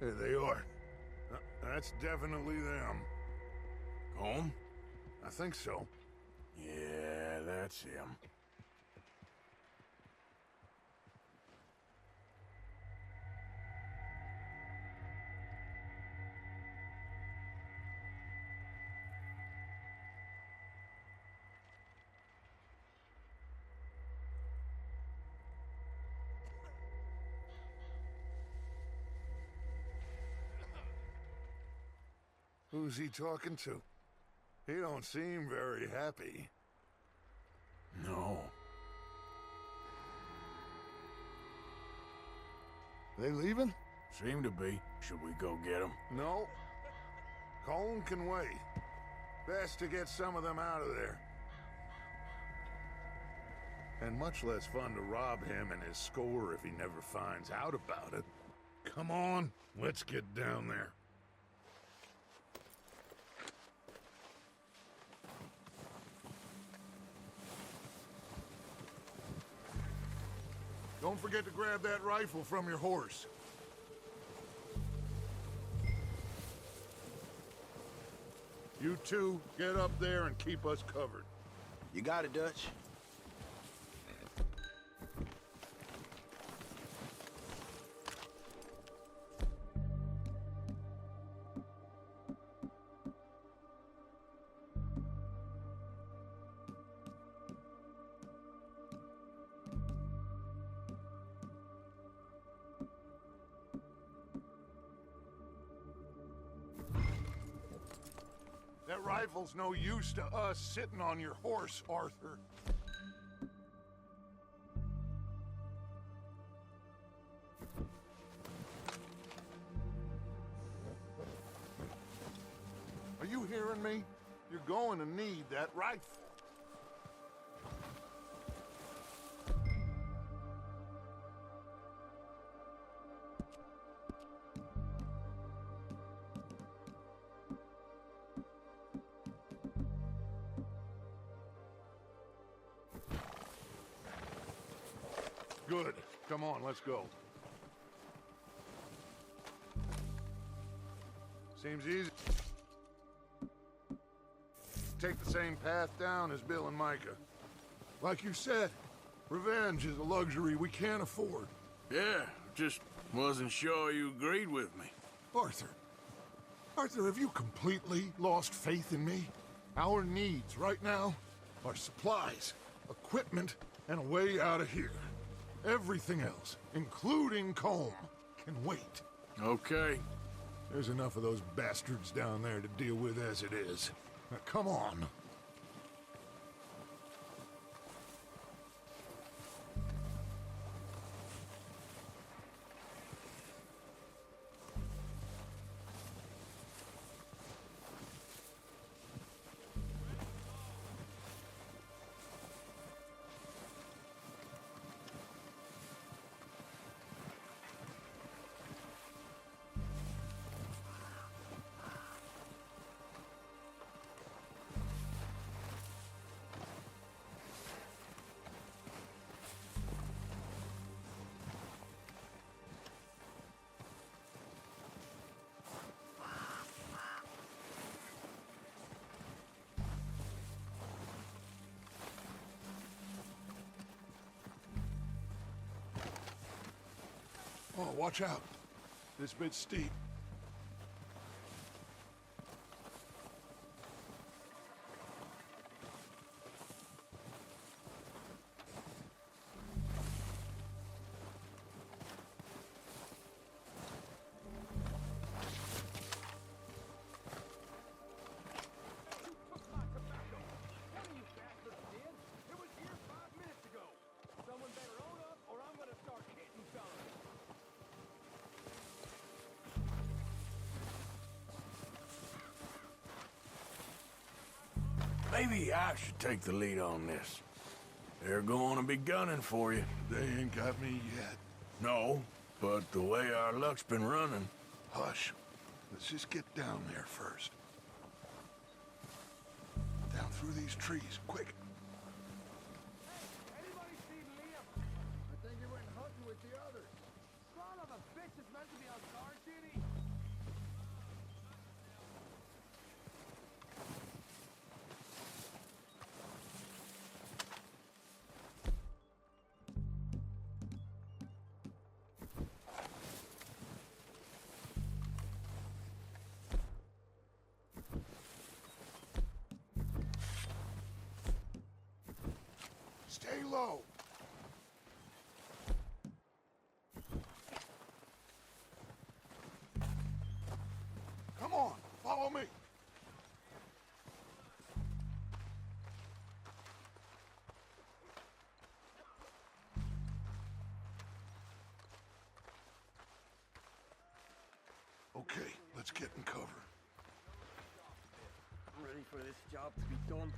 There they are. That's definitely them. Home? I think so. Yeah, that's him. Who's he talking to? He don't seem very happy. No. They leaving? Seem to be. Should we go get him? No. Colm can wait. Best to get some of them out of there. And much less fun to rob him and his score if he never finds out about it. Come on, let's get down there. Don't forget to grab that rifle from your horse. You two, get up there and keep us covered. You got it, Dutch. That rifle's no use to us sitting on your horse, Arthur. Are you hearing me? You're going to need that rifle. Good. Come on, let's go. Seems easy. Take the same path down as Bill and Micah. Like you said, revenge is a luxury we can't afford. Yeah, just wasn't sure you agreed with me. Arthur. Arthur, have you completely lost faith in me? Our needs right now are supplies, equipment, and a way out of here. Everything else, including Colm, can wait. Okay. There's enough of those bastards down there to deal with as it is. Now, come on. Oh, watch out. This bit's steep. Maybe I should take the lead on this. They're going to be gunning for you. They ain't got me yet. No, but the way our luck's been running... Hush. Let's just get down there first. Down through these trees, quick. Hey, anybody seen Liam? I think he went hunting with the others. Son of a bitch is meant to be on Star City. low. Come on, follow me. Okay, let's get in cover. I'm ready for this job to be done.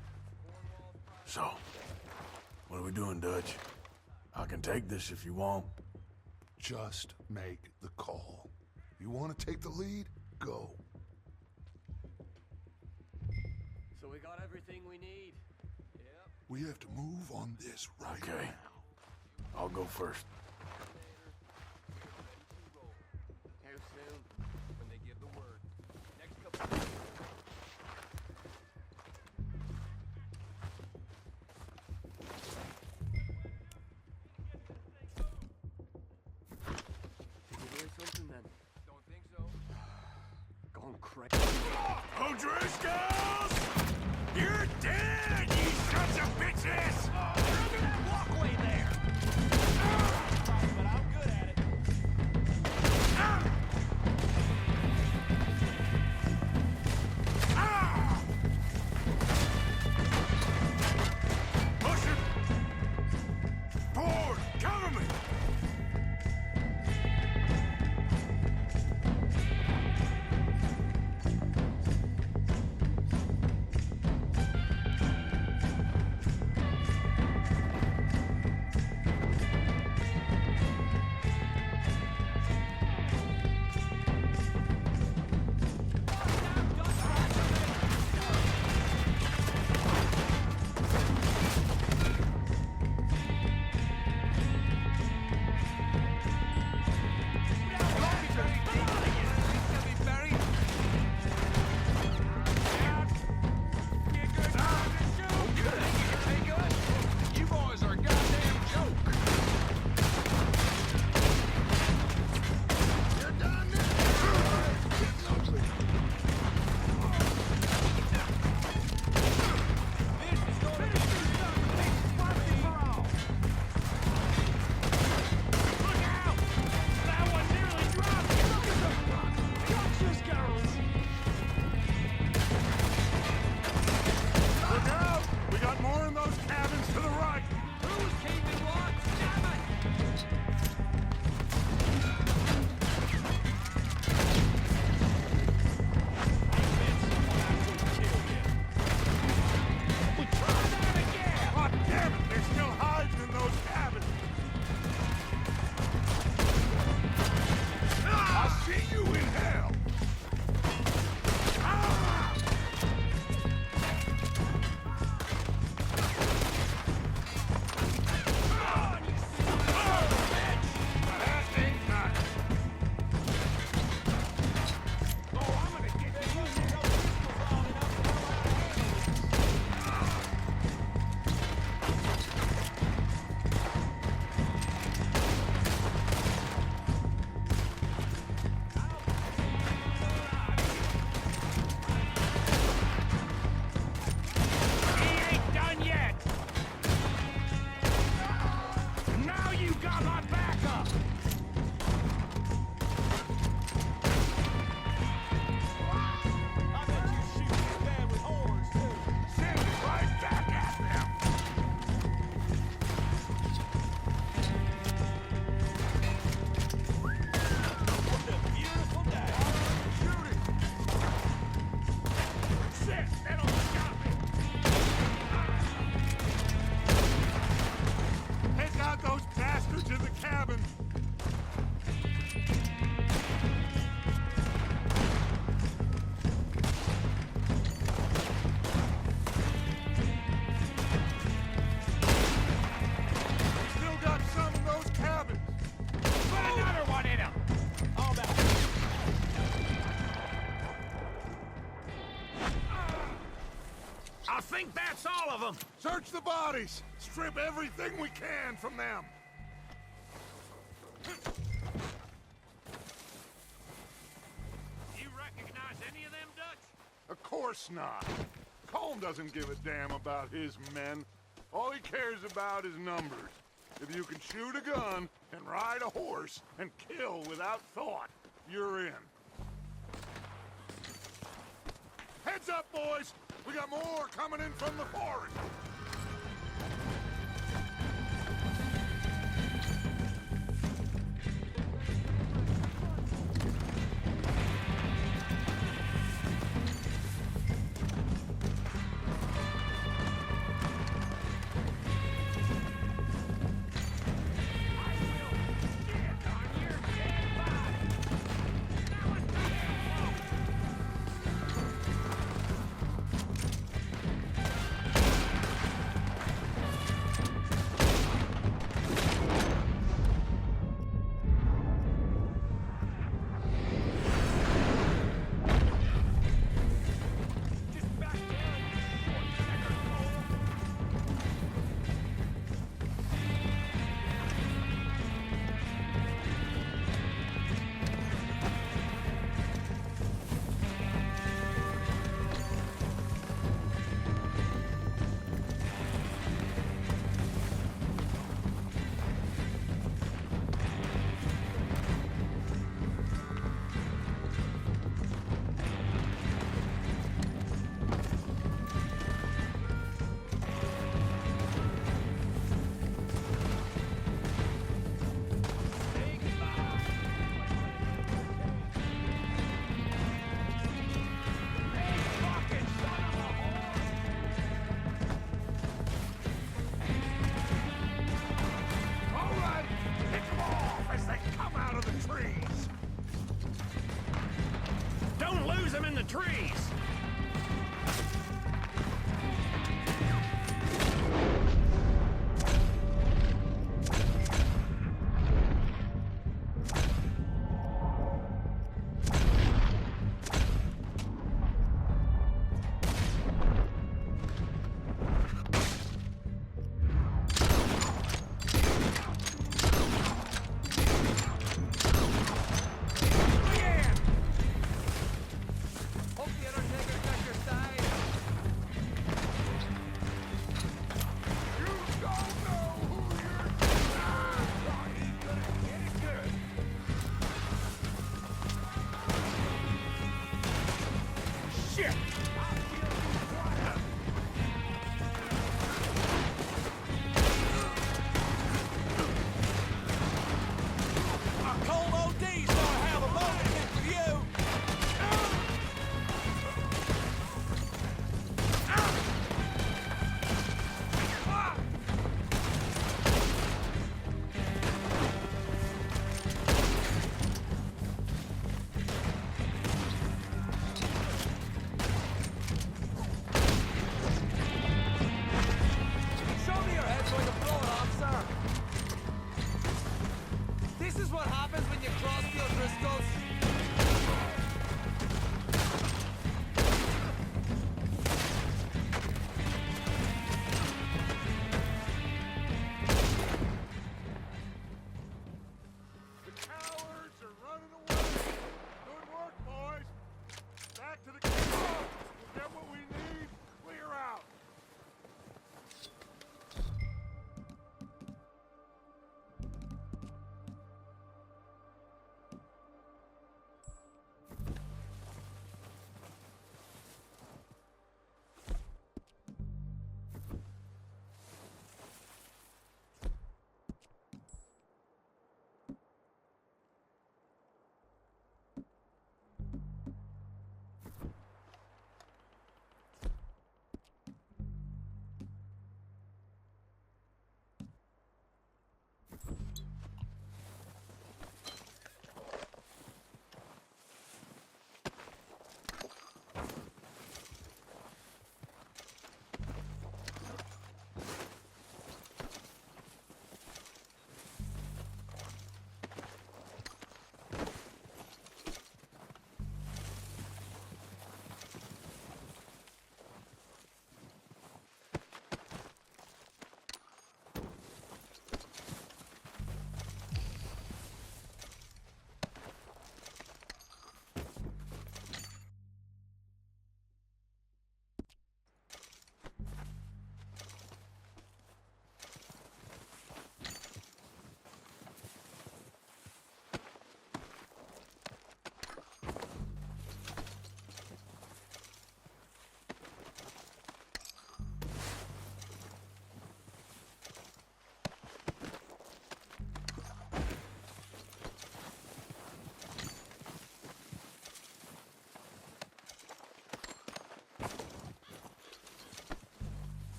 So, what are we doing, Dutch? I can take this if you want. Just make the call. You want to take the lead? Go. So we got everything we need. Yep. We have to move on this right Okay. now. I'll go first. How soon? When they give the word. Next couple of Did you hear something then? don't think so. Gone crazy. O'Driscolls! You're dead, you sons of bitches! Under that walkway there! But I'm good at it. Push him! Forward! Cover me! You boys are a goddamn joke. You're done now. Getting ugly. This is gonna be once for all. Look out! That one nearly dropped you. Look at the gotchas, girls. Look out! We got more in those cabins to the right. Who's keeping watch? Damn it! God damn it! They're still hiding in those cabins. I'll see you in hell. That ain't nice. Oh, I'm gonna get you. He ain't done yet. Now you got my backup. I bet you shoot this bad with horns too. Send it right back at them. What a beautiful day. Shoot it. Shit, that almost got me. Take out those bastards in the cabin. Still got some in those cabins. Put another one in him. All that. I think that's all of them. Search the bodies. Strip everything we can from them. You recognize any of them, Dutch? Of course not. Colm doesn't give a damn about his men. All he cares about is numbers. If you can shoot a gun and ride a horse and kill without thought, you're in. Heads up, boys! We got more coming in from the forest! Don't lose them in the trees!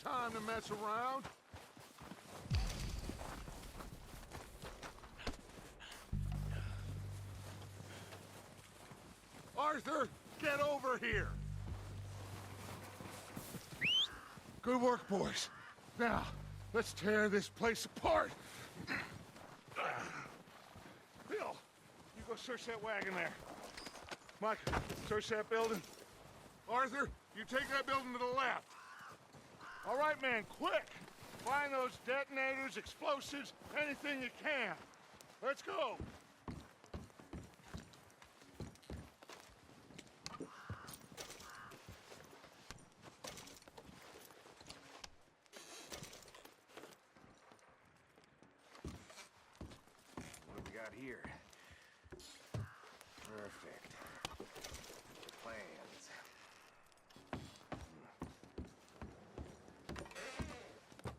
time to mess around. Arthur, get over here! Good work, boys. Now, let's tear this place apart. Bill, you go search that wagon there. Mike, search that building. Arthur, you take that building to the left. All right, man, quick! Find those detonators, explosives, anything you can. Let's go! What do we got here? Perfect. Plans.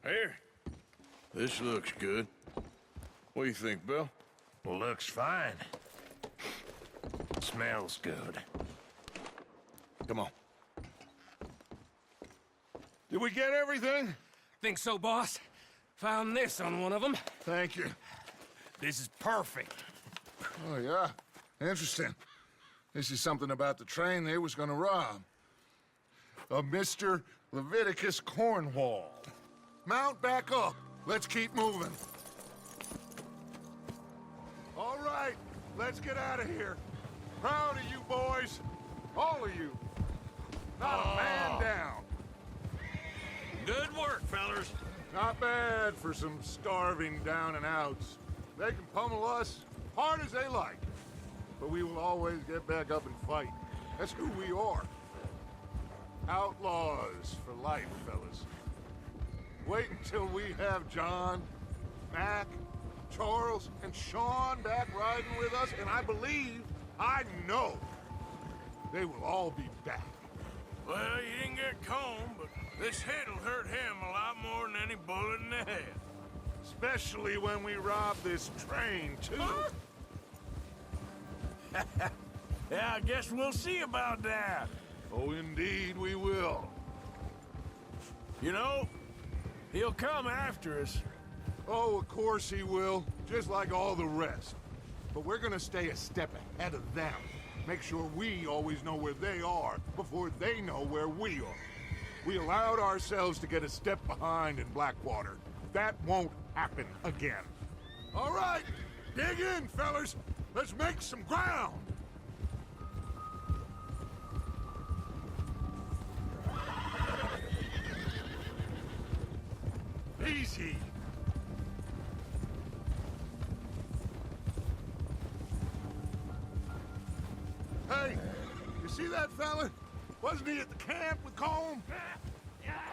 Here. This looks good. What do you think, Bill? Looks fine. Smells good. Come on. Did we get everything? Think so, boss? Found this on one of them. Thank you. This is perfect. Oh, yeah? Interesting. This is something about the train they was gonna rob. A Mr. Leviticus Cornwall. Mount back up. Let's keep moving. All right, let's get out of here. Proud of you boys. All of you. Not a man down. Good work, fellers. Not bad for some starving down and outs. They can pummel us hard as they like. But we will always get back up and fight. That's who we are. Outlaws for life, fellas. Wait until we have John, Mac, Charles, and Sean back riding with us, and I know, they will all be back. Well, you didn't get Combe, but this hit'll hurt him a lot more than any bullet in the head. Especially when we rob this train, too. Yeah, I guess we'll see about that. Oh, indeed we will. You know, he'll come after us. Oh, of course he will, just like all the rest. But we're gonna stay a step ahead of them. Make sure we always know where they are before they know where we are. We allowed ourselves to get a step behind in Blackwater. That won't happen again. All right, dig in, fellas. Let's make some ground. Easy. Hey, you see that fella? Wasn't he at the camp with Colm?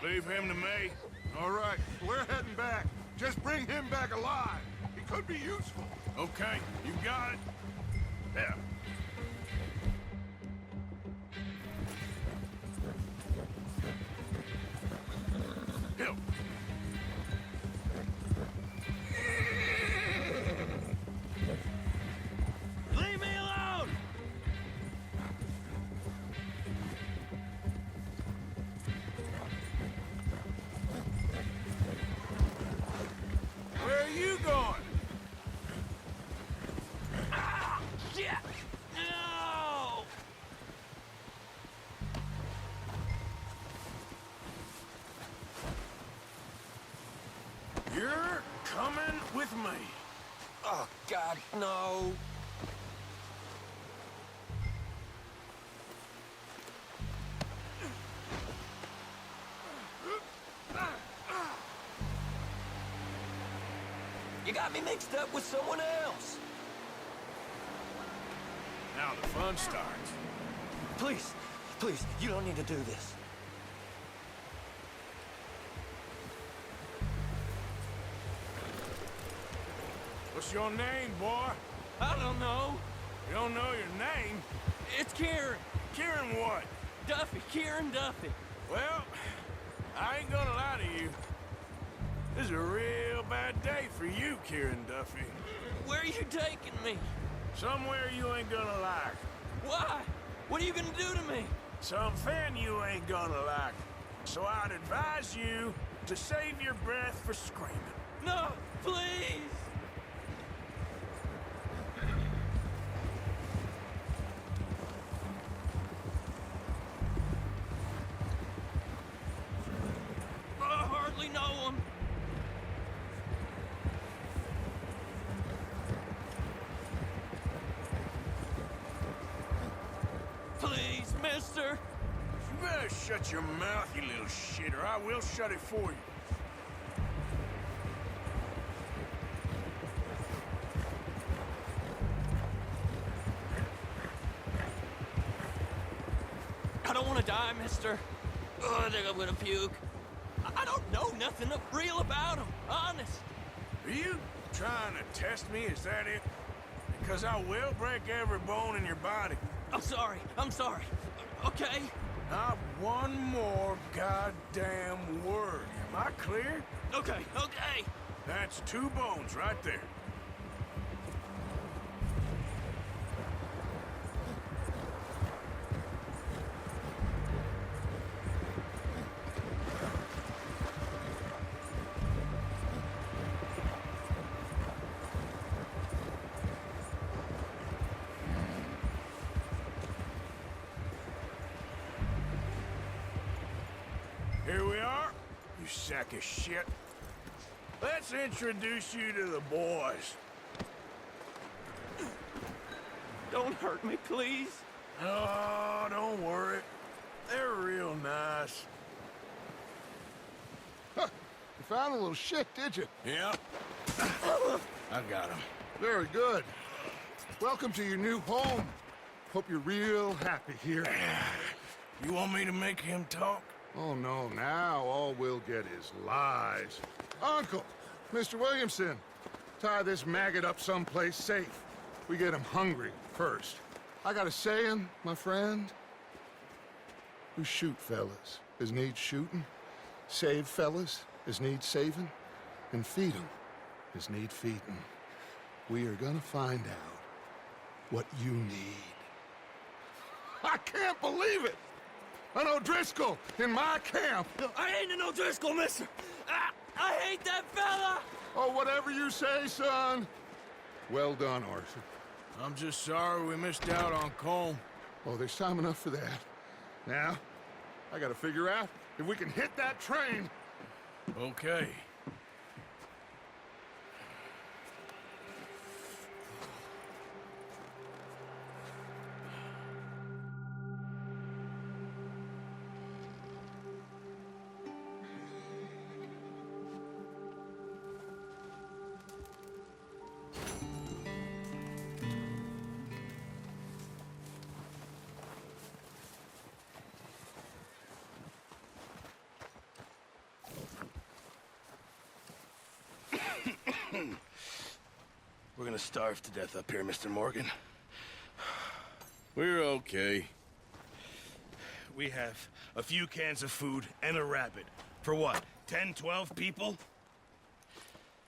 Leave him to me. All right, we're heading back. Just bring him back alive. He could be useful. Okay, you got it. Yeah. Hill. Leave me alone! Where are you going? Shit! No! You're coming with me. Oh, God, no. You got me mixed up with someone else. Now the fun starts. Please, please, you don't need to do this. What's your name, boy? I don't know. You don't know your name? It's Kieran. Kieran what? Duffy. Kieran Duffy. Well, I ain't gonna lie to you. This is a real bad day for you, Kieran Duffy. Where are you taking me? Somewhere you ain't gonna like. Why? What are you gonna do to me? Something you ain't gonna like. So I'd advise you to save your breath for screaming. No, please! I hardly know him. Please, mister. You better shut your mouth, you little shit, or I will shut it for you. I don't want to die, mister. Oh, I think I'm gonna puke. I don't know nothing real about him, honest. Are you trying to test me? Is that it? Because I will break every bone in your body. I'm sorry. Okay? Not one more goddamn word. Am I clear? Okay. That's 2 bones right there. Here we are, you sack of shit. Let's introduce you to the boys. Don't hurt me, please. Oh, don't worry. They're real nice. Huh. You found a little shit, did you? Yep. I got him. Very good. Welcome to your new home. Hope you're real happy here. You want me to make him talk? Oh, no, now all we'll get is lies. Uncle, Mr. Williamson, tie this maggot up someplace safe. We get him hungry first. I got a saying, my friend. We shoot fellas as need shooting, save fellas as need saving, and feed 'em as need feeding. We are gonna find out what you need. I can't believe it! An O'Driscoll in my camp! I ain't an O'Driscoll, mister. I hate that fella! Oh, whatever you say, son. Well done, Arthur. I'm just sorry we missed out on Colm. Oh, there's time enough for that. Now, I gotta figure out if we can hit that train. Okay. We're gonna starve to death up here, Mr. Morgan. We're okay. We have a few cans of food and a rabbit. For what, 10, 12 people?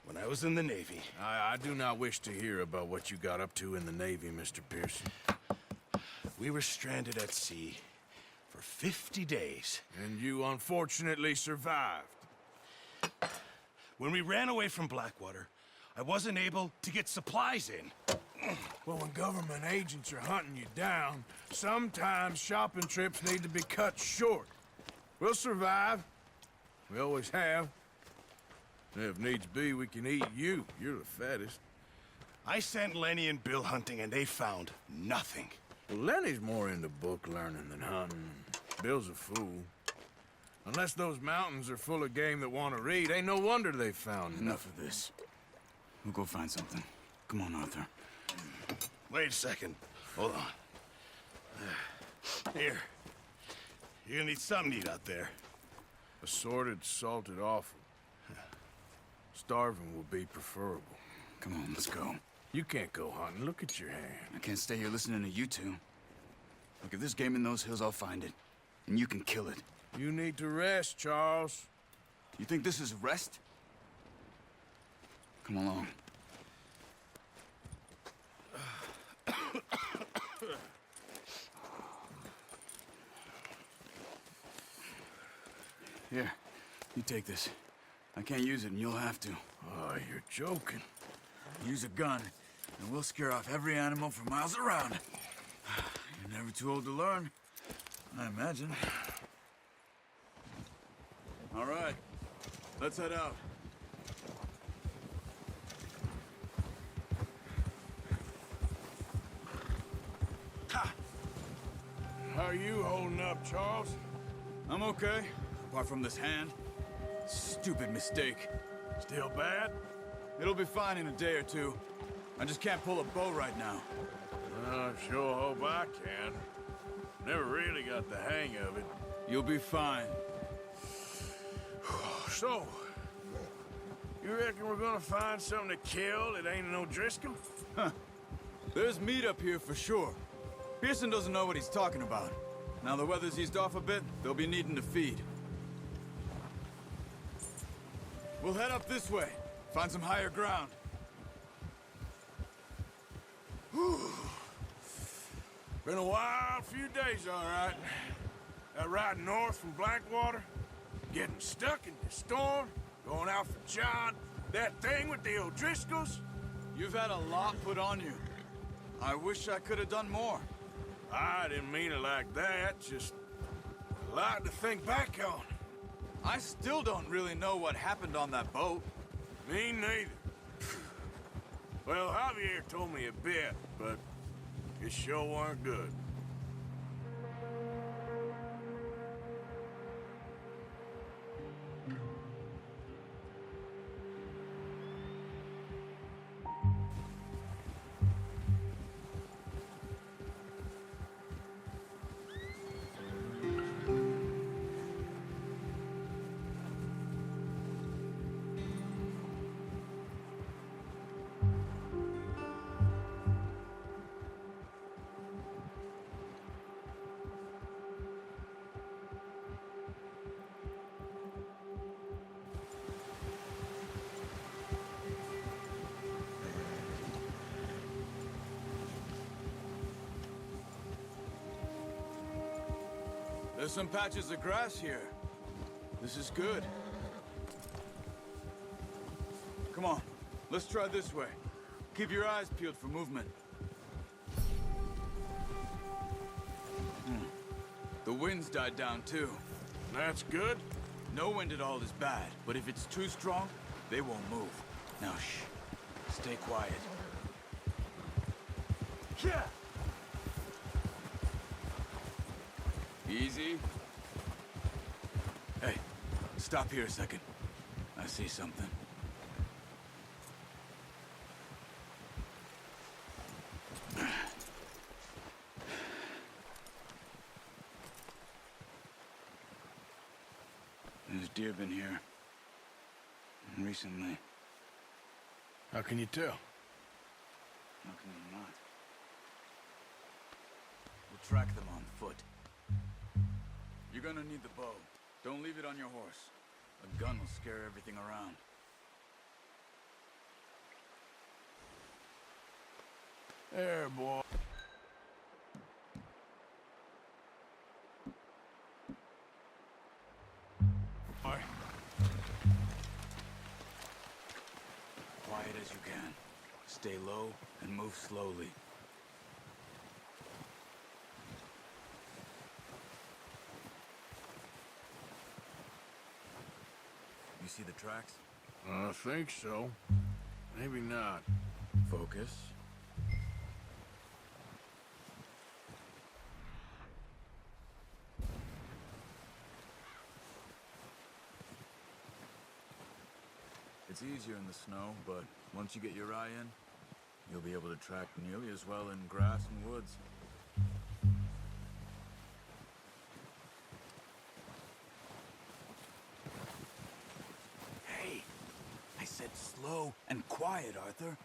When I was in the Navy... I do not wish to hear about what you got up to in the Navy, Mr. Pearson. We were stranded at sea for 50 days. And you unfortunately survived. When we ran away from Blackwater, I wasn't able to get supplies in. Well, when government agents are hunting you down, sometimes shopping trips need to be cut short. We'll survive. We always have. And if needs be, we can eat you. You're the fattest. I sent Lenny and Bill hunting, and they found nothing. Well, Lenny's more into book learning than hunting. Bill's a fool. Unless those mountains are full of game that want to read, ain't no wonder they found Enough of this. We'll go find something. Come on, Arthur. Wait a second. Hold on. Here. You're gonna need something to eat out there. Assorted, salted offal. Starving will be preferable. Come on, let's go. You can't go hunting. Look at your hand. I can't stay here listening to you two. Look, if there's game in those hills, I'll find it. And you can kill it. You need to rest, Charles. You think this is rest? Come along. Here, you take this. I can't use it, and you'll have to. Oh, you're joking. Use a gun, and we'll scare off every animal for miles around. You're never too old to learn, I imagine. All right, let's head out. How are you holding up, Charles? I'm okay, apart from this hand. Stupid mistake. Still bad? It'll be fine in a day or two. I just can't pull a bow right now. I sure hope I can. Never really got the hang of it. You'll be fine. So, you reckon we're gonna find something to kill that ain't an O'Driscoll? There's meat up here for sure. Pearson doesn't know what he's talking about. Now the weather's eased off a bit, they'll be needing to feed. We'll head up this way. Find some higher ground. Been a wild few days, all right. That ride north from Blackwater, getting stuck in the storm, going out for John, that thing with the O'Driscolls. You've had a lot put on you. I wish I could have done more. I didn't mean it like that, just a lot to think back on. I still don't really know what happened on that boat. Me neither. Well, Javier told me a bit, but it sure weren't good. There's some patches of grass here. This is good. Come on, let's try this way. Keep your eyes peeled for movement. The wind's died down too. That's good. No wind at all is bad, but if it's too strong, they won't move. Now shh, stay quiet. Yeah. Easy. Hey, stop here a second. I see something. There's deer been here. Recently. How can you tell? How can you not? We'll track them on foot. You're gonna need the bow. Don't leave it on your horse. A gun will scare everything around. There, boy. Quiet as you can. Stay low and move slowly. You see the tracks? I think so. Maybe not. Focus. It's easier in the snow, but once you get your eye in, you'll be able to track nearly as well in grass and woods. Hey, I said slow and quiet, Arthur.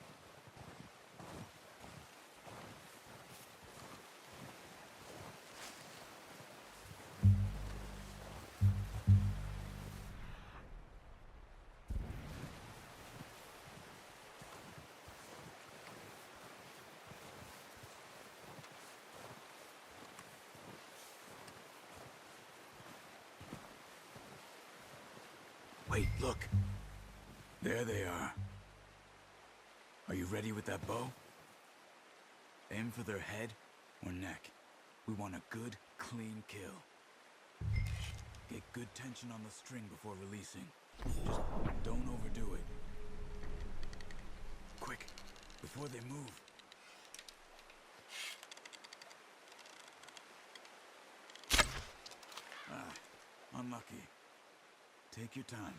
Wait, look. There they are. Are you ready with that bow? Aim for their head or neck. We want a good, clean kill. Get good tension on the string before releasing. Just don't overdo it. Quick, before they move. Ah, unlucky. Take your time.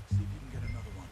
See if you can get another one.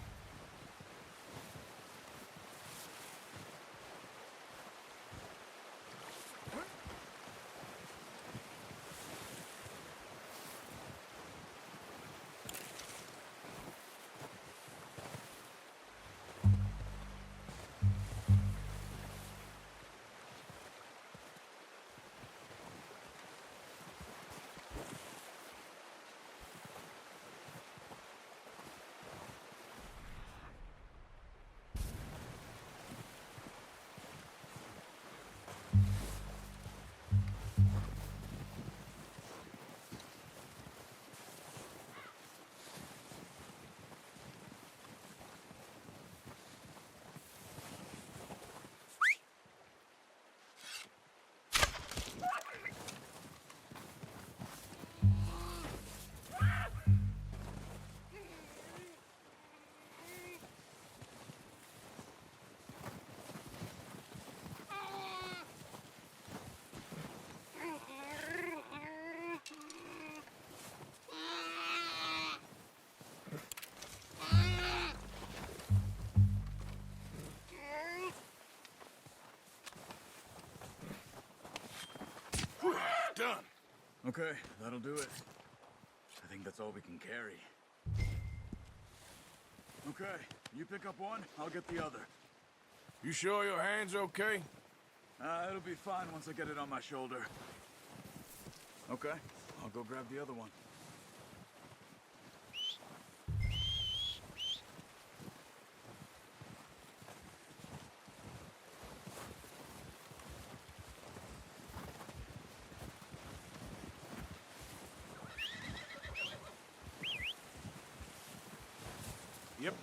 Done. Okay, that'll do it. I think that's all we can carry. Okay, you pick up one, I'll get the other. You sure your hand's okay? It'll be fine once I get it on my shoulder. Okay, I'll go grab the other one.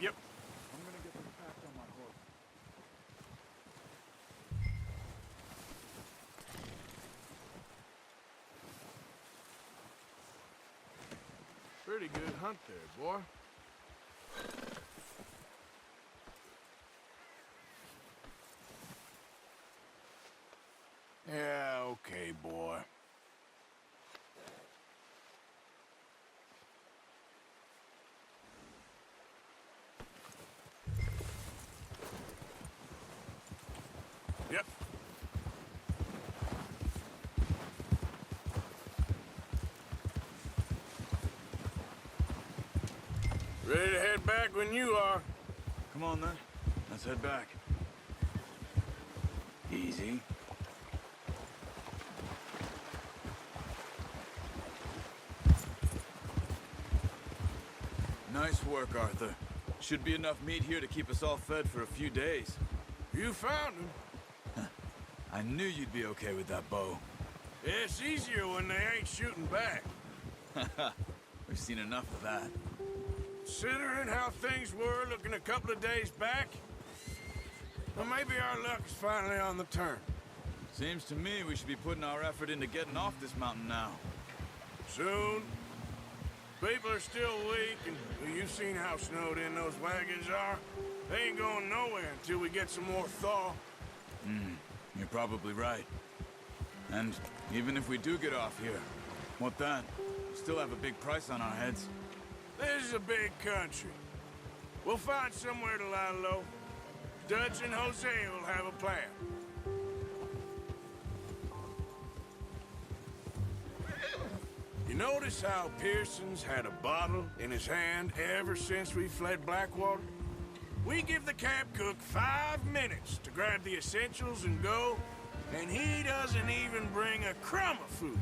Yep. I'm gonna get them packed on my horse. Pretty good hunt there, boy. Yeah, okay, boy. Yep. Ready to head back when you are. Come on then, let's head back. Easy. Nice work, Arthur. Should be enough meat here to keep us all fed for a few days. You found him. I knew you'd be okay with that bow. It's easier when they ain't shooting back. We've seen enough of that. Considering how things were looking a couple of days back, well, maybe our luck is finally on the turn. Seems to me we should be putting our effort into getting off this mountain now. Soon. People are still weak, and well, you've seen how snowed in those wagons are. They ain't going nowhere until we get some more thaw. You're probably right. And even if we do get off here, what then? We still have a big price on our heads. This is a big country. We'll find somewhere to lie low. Dutch and Jose will have a plan. You notice how Pearson's had a bottle in his hand ever since we fled Blackwater? We give the camp cook 5 minutes to grab the essentials and go, and he doesn't even bring a crumb of food.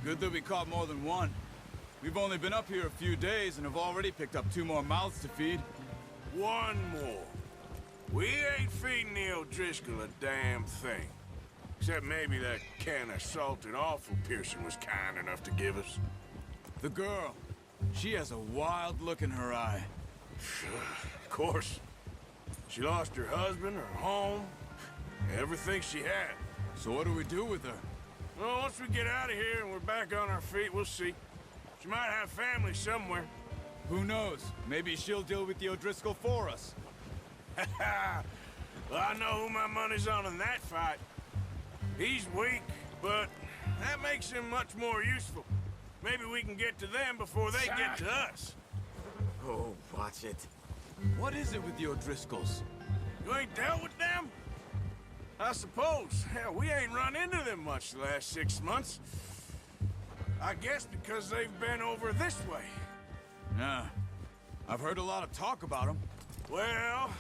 Good that we caught more than one. We've only been up here a few days and have already picked up 2 more mouths to feed. One more. We ain't feeding the O'Driscoll a damn thing. Except maybe that can of salted offal Pearson was kind enough to give us. The girl. She has a wild look in her eye. Of course. She lost her husband, her home, everything she had. So what do we do with her? Well, once we get out of here and we're back on our feet, we'll see. She might have family somewhere. Who knows? Maybe she'll deal with the O'Driscoll for us. Well, I know who my money's on in that fight. He's weak, but that makes him much more useful. Maybe we can get to them before they get to us. Oh, watch it. What is it with the O'Driscolls? You ain't dealt with them? I suppose. Hell, we ain't run into them much the last 6 months. I guess because they've been over this way. Yeah. I've heard a lot of talk about them. Well,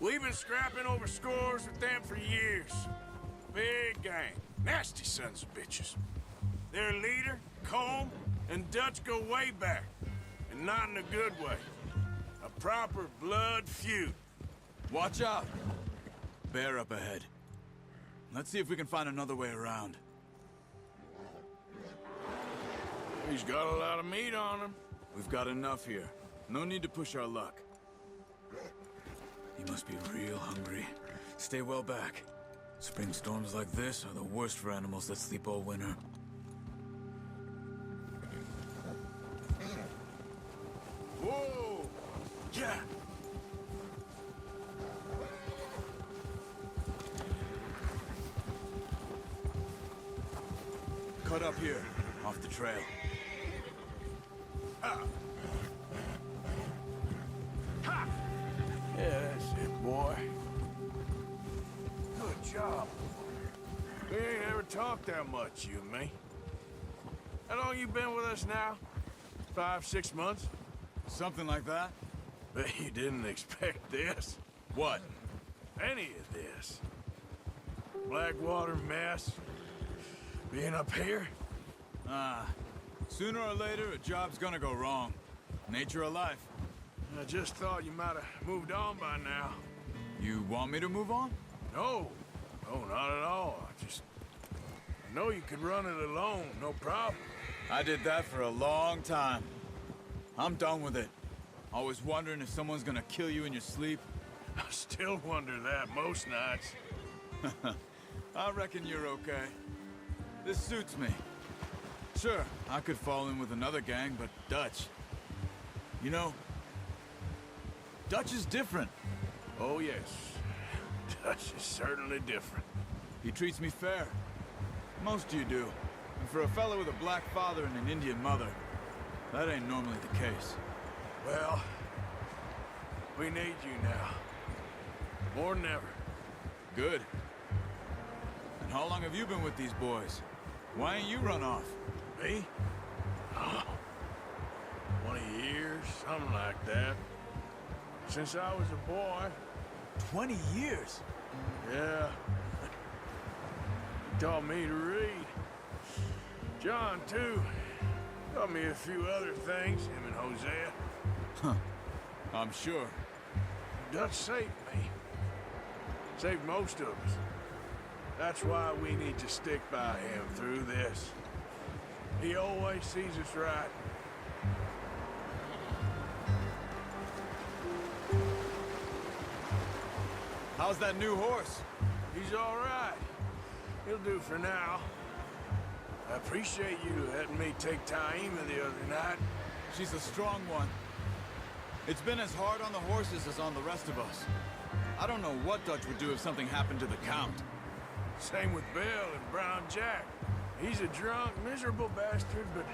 we've been scrapping over scores with them for years. Big gang. Nasty sons of bitches. Their leader, Colm, and Dutch go way back. And not in a good way. A proper blood feud. Watch out! Bear up ahead. Let's see if we can find another way around. He's got a lot of meat on him. We've got enough here. No need to push our luck. He must be real hungry. Stay well back. Spring storms like this are the worst for animals that sleep all winter. Whoa! Yeah! Cut up here, off the trail. Yeah, that's it, boy. Good job. We ain't ever talked that much, you and me. How long you been with us now? 5, 6 months? Something like that? Bet you didn't expect this. What? Any of this. Blackwater mess. Being up here? Sooner or later, a job's gonna go wrong. Nature of life. I just thought you might have moved on by now. You want me to move on? No. No, not at all. I know you could run it alone, no problem. I did that for a long time. I'm done with it. Always wondering if someone's gonna kill you in your sleep. I still wonder that most nights. I reckon you're okay. This suits me. Sure, I could fall in with another gang, but Dutch... You know, Dutch is different. Oh, yes. Dutch is certainly different. He treats me fair. Most you do. And for a fellow with a black father and an Indian mother, that ain't normally the case. Well, we need you now. More than ever. Good. And how long have you been with these boys? Why ain't you run off? Me? Oh, 20 years, something like that. Since I was a boy. 20 years? Yeah. He taught me to read. John, too. Taught me a few other things, him and Hosea. I'm sure. Dutch saved me. Saved most of us. That's why we need to stick by him through this. He always sees us right. How's that new horse? He's all right. He'll do for now. I appreciate you letting me take Taima the other night. She's a strong one. It's been as hard on the horses as on the rest of us. I don't know what Dutch would do if something happened to the Count. Same with Bill and Brown Jack. He's a drunk, miserable bastard, but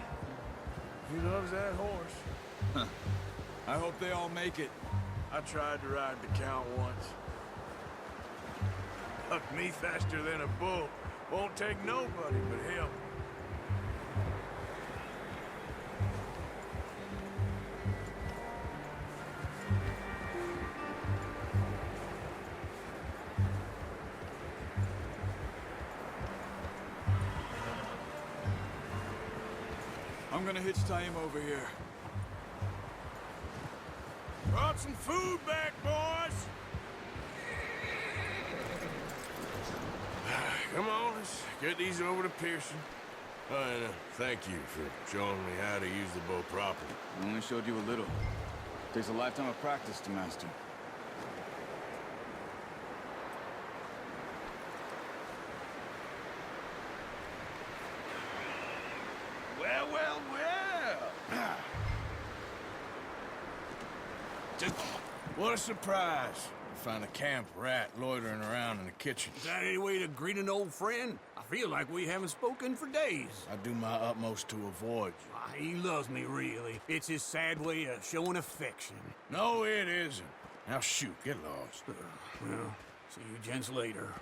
he loves that horse. I hope they all make it. I tried to ride the Count once. Bucked me faster than a bull. Won't take nobody but him. I'm gonna hitch Taima over here. Brought some food back, boys! Come on, let's get these over to Pearson. And thank you for showing me how to use the bow properly. I only showed you a little. Takes a lifetime of practice to master. Well, well, well. Just what a surprise. Find a camp rat loitering around in the kitchen. Is that any way to greet an old friend? I feel like we haven't spoken for days. I do my utmost to avoid you. He loves me, really. It's his sad way of showing affection. No, it isn't. Now shoot, get lost. Well, see you gents later.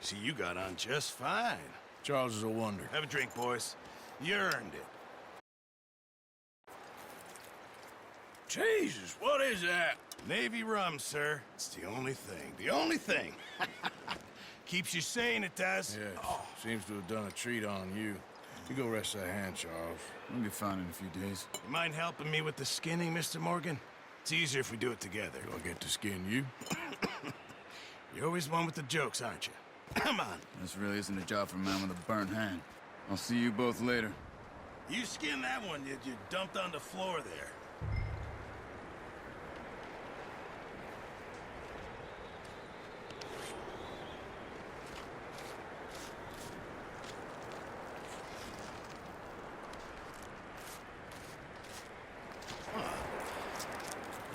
See, you got on just fine. Charles is a wonder. Have a drink, boys. You earned it. Jesus, what is that? Navy rum, sir. It's the only thing. The only thing. Keeps you sane, it does. Yeah, seems to have done a treat on you. You go rest that hand, Charles. We'll be fine in a few days. You mind helping me with the skinning, Mr. Morgan? It's easier if we do it together. Do I get to skin you? You're always one with the jokes, aren't you? Come on. This really isn't a job for a man with a burnt hand. I'll see you both later. You skin that one you dumped on the floor there.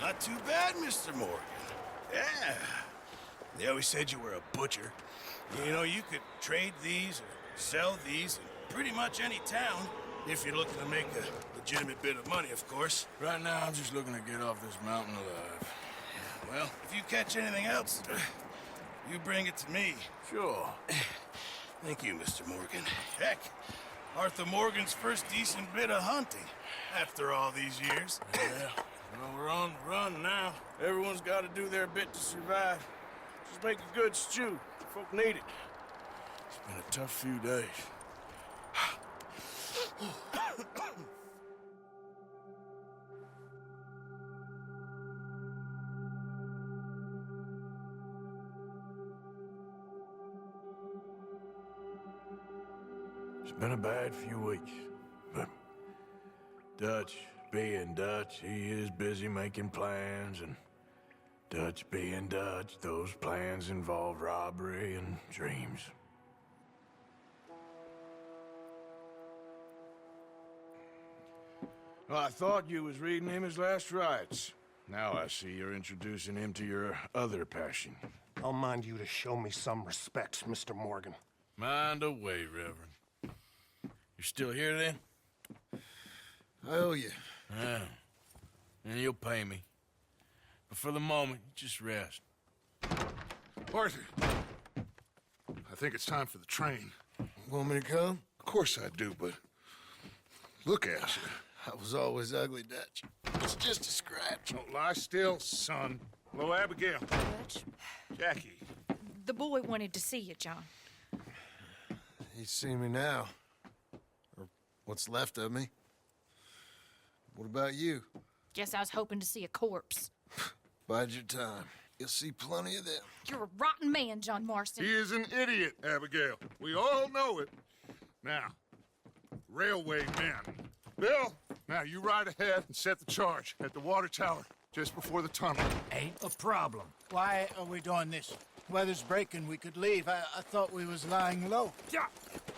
Not too bad, Mr. Morgan. Yeah. They always said you were a butcher. You know, you could trade these or sell these in pretty much any town, if you're looking to make a legitimate bit of money, of course. Right now, I'm just looking to get off this mountain alive. Well, if you catch anything else, you bring it to me. Sure. Thank you, Mr. Morgan. Heck, Arthur Morgan's first decent bit of hunting after all these years. Yeah. Well, we're on the run now. Everyone's got to do their bit to survive. Just make a good stew. Folk need it. It's been a tough few days. It's been a bad few weeks, but Dutch being Dutch, he is busy making plans, and Dutch being Dutch, those plans involve robbery and dreams. Well, I thought you was reading him his last rites. Now I see you're introducing him to your other passion. I'll mind you to show me some respect, Mr. Morgan. Mind away, Reverend. You still here, then? I owe you. Yeah. And you'll pay me. But for the moment, just rest. Arthur, I think it's time for the train. Want me to come? Of course I do, but look at you. I was always ugly, Dutch. It's just a scratch. Don't lie still, son. Hello, Abigail. Dutch, Jackie. the boy wanted to see you, John. He's seen me now. Or what's left of me. What about you? Guess I was hoping to see a corpse. Bide your time. You'll see plenty of them. You're a rotten man, John Marston. He is an idiot, Abigail. We all know it. Now, railway men. Bill, now you ride ahead and set the charge at the water tower just before the tunnel. Ain't a problem. Why are we doing this? Weather's breaking. We could leave. I thought we was lying low. Yeah,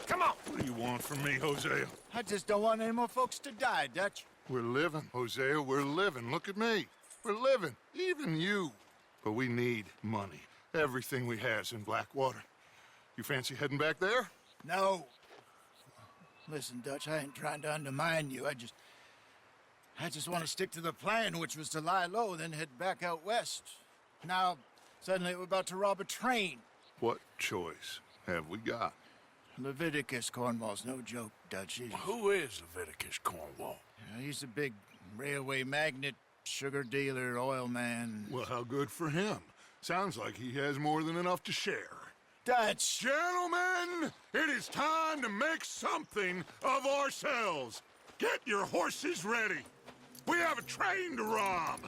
come on. What do you want from me, Hosea? I just don't want any more folks to die, Dutch. We're living, Hosea. We're living. Look at me. We're living. Even you. But we need money. Everything we has in Blackwater. You fancy heading back there? No. Listen, Dutch, I ain't trying to undermine you. I just want to stick to the plan, which was to lie low, then head back out west. Now, suddenly we're about to rob a train. What choice have we got? Leviticus Cornwall's no joke, Dutch. Who is Leviticus Cornwall? He's a big railway magnate, sugar dealer, oil man. Well, how good for him. Sounds like he has more than enough to share. Dutch! Gentlemen, it is time to make something of ourselves. Get your horses ready. We have a train to rob.